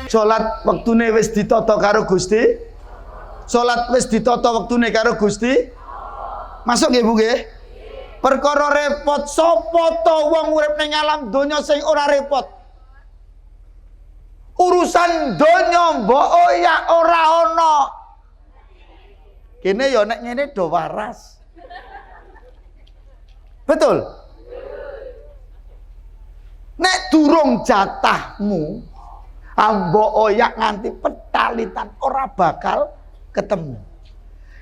Salat wektune wis ditata karo Gusti. Salat wis ditata wektune karo Gusti. Masuk nggih Bu nggih? Perkara repot sapa to wong urip ning alam donya sing ora repot? Urusan donya mbok ya ora ana. Kene ya nek ngene do waras. Betul? Nek durung jatahmu mbok oyak nganti petalitan ora bakal ketemu.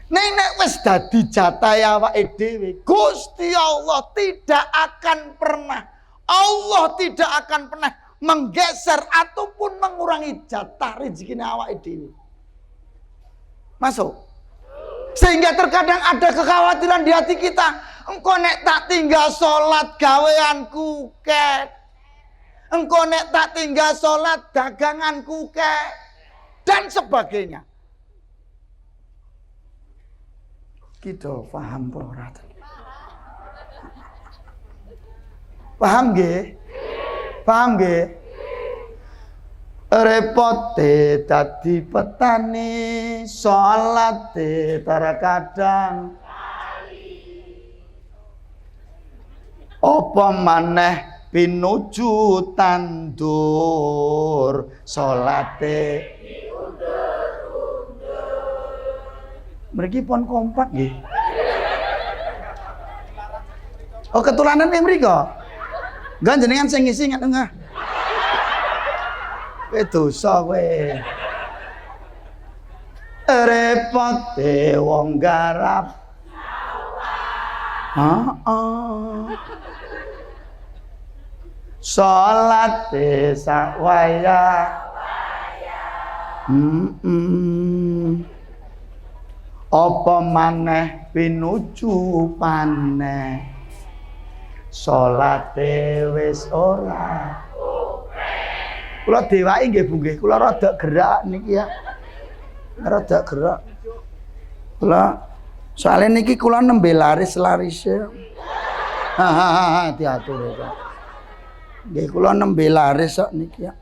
Nek wis dadi jatah awake dhewe, Gusti Allah tidak akan pernah menggeser ataupun mengurangi jatah rezeki awake dhewe. Masuk. Sehingga terkadang ada kekhawatiran di hati kita, engko nek tak tinggal salat gaweanku kek. Engko nek tak tinggal salat daganganku kek dan sebagainya. Kita paham ora? Paham nggih? Paham nggih? Repote dadi petani, salate terkadang apa maneh pinuju tandur, salate mriki pon kompak nggih. Oh ketulanan ning mriko. Enggak jenengan sing ngisi ngat enggak. Kowe dosa kowe. Repote wong garap. Salate sakwaya. Apa maneh pinuju paneh, salate wis ora. Kula dewaki nggih Bu nggih, kula rada gerak niki ya. Rada gerak. Kula soalé niki kula nembe laris. Diatur kok. Nggih kula nembe laris kok niki ya.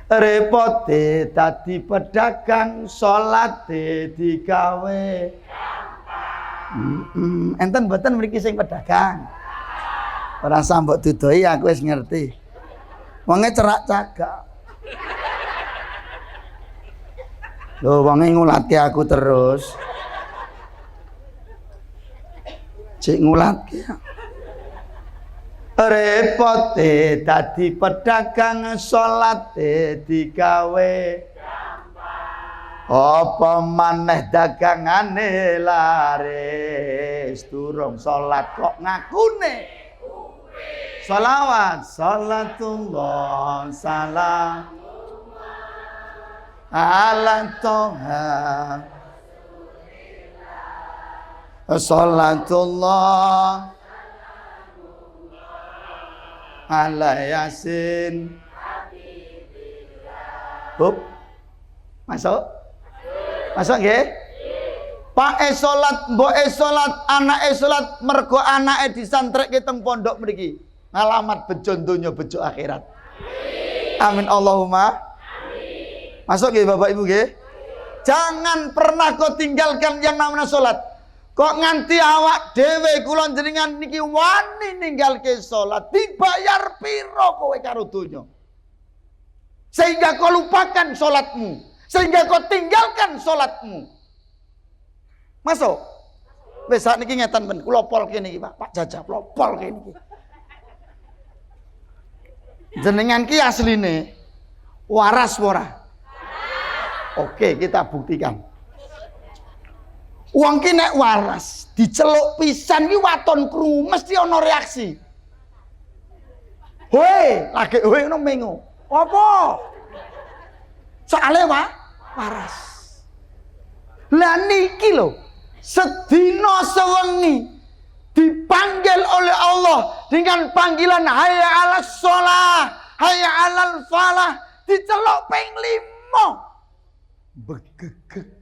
Repote dadi pedagang, salate digawe gampang. Enten mboten mriki sing pedagang? Ora usah mbok dudoi, aku wis ngerti. Wonge cerak cagak. Lho wonge ngulatke aku terus. Cek ngulatke. Repote dadi pedagang, salate digawe gampang. Apa maneh dagangane laris, durung salat kok ngakune selawat. Salatullah salam ala toha, salatullah ala yasin. Hup. Masuk nggih? Pak salat, mbok salat, anake salat, mergo anake disantrekke teng pondok mriki. Ngalamat bejo donya bejo akhirat. Amin Allahumma. Amin. Masuk nggih Bapak Ibu nggih? Jangan pernah kau tinggalkan yang namanya salat. Kok nganti awak dhewe kula jenengan niki wani ninggalke salat, dibayar piro kowe karo donya? Sehingga kau lupakan salatmu, sehingga kau tinggalkan salatmu. Masuk. Wis sak niki ngeten men, kula polke niki Pak Jajah, kula polke niki. Jenengan ki asline waras ora? Oke, kita buktikan. Wong ki nek waras, diceluk pisan ki waton krungu mesti ana reaksi. Hoi, lagi hoi ngono mengo. Apa? Soale waras. Lah niki lho, sedina sewengi dipanggil oleh Allah dengan panggilan hayya 'alas shalah, hayya 'alal falah, diceluk ping 5. Begegek.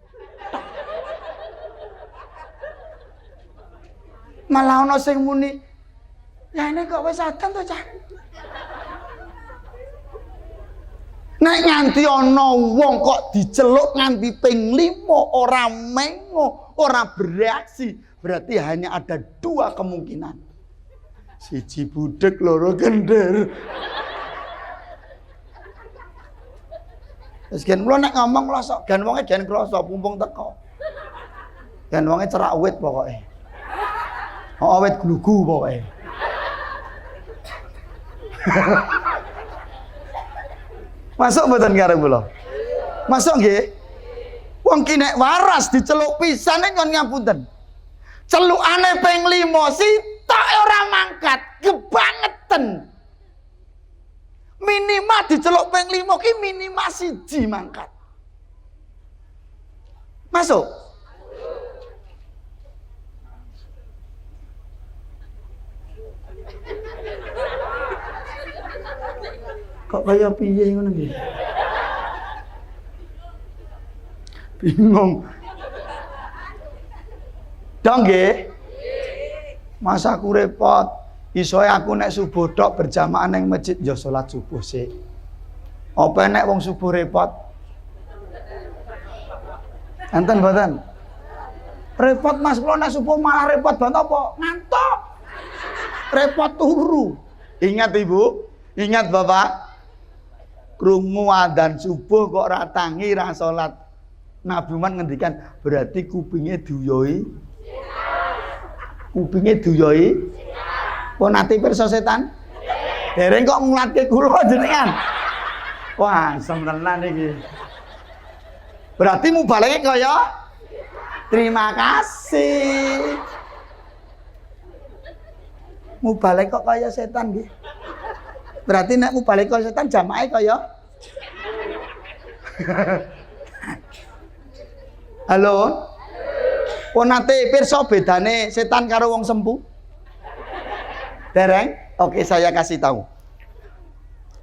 Malah ana sing muni, "Ya ini kok wis adzan to, Cah?" Nek nganti ana wong kok diceluk nganti ping 5 ora mengo, ora bereaksi, berarti hanya ada 2 kemungkinan. Siji budek, loro gender. Wis gen kula nek ngomong klosok, gan wonge gen krasa pumpung teko. Gan wonge cerak wit pokoke. Wit glugu pokoke. Masuk mboten karo kula? Masuk nggih? Wong ki nek waras diceluk pisane nyon ngapunten. Celukane ping 5 sitok ora mangkat, kebangetan. Minimal diceluk ping 5 ki minimal 1 mangkat. Masuk? Kok kaya piye ngono nggih? Bingung. Dong nggih. Masa aku repot. Isoe aku nek subuh tok berjamaah ning masjid ya salat subuh sik. Apa nek wong subuh repot? Enten mboten? Repot Mas, kula nek subuh malah repot banget apa? Ngantuk. Repot turu. Ingat Ibu, ingat Bapak. Krungu adzan subuh kok ora tangi ra salat. Nabi Muhammad ngendikan berarti kupinge diyoi. Kupinge diyoi. Pun nate pirsa setan? Dereng kok ngulatke kula jenengan. Wah, semenan iki. Berarti mubaleke kaya terima kasih. Mubalek kok kaya setan nggih. Berarti nek mubalik kaya setan jamaah kaya. Halo? Pun nate pirsa bedane setan karo wong sempu? Dereng? Oke, saya kasih tahu.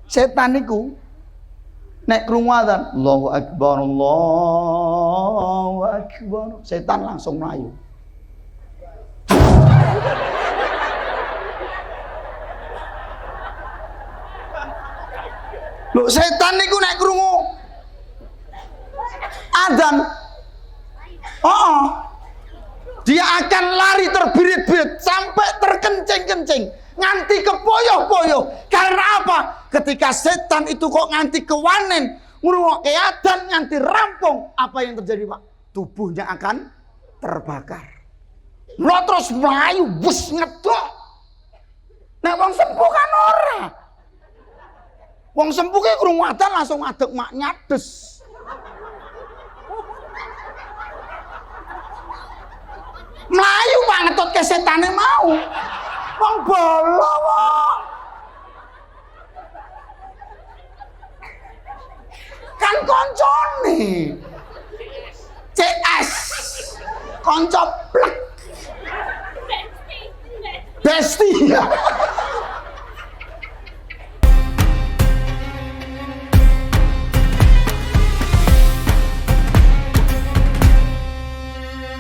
Setan niku nek krungu adzan, Allahu Akbar, Allahu Akbar, setan langsung mlayu. Lho, setan niku nek krungu adzan, dia akan lari terbirit-birit sampai terkencing-kencing, nganti kepoyoh-poyoh. Karena apa? Ketika setan itu kok nganti kewanen, ngrungokke adzan nganti rampung, apa yang terjadi, Pak? Tubuhnya akan terbakar. Lo terus melayu, bus ngedok. Nek wong sembuh kan ora. Wong sembuh ki krungu adzan langsung ngadeg mak nyades. Melayu Pak ngetutke setane mau. Wong bolo kok. Kan koncone. CS. Konco plek. Besti.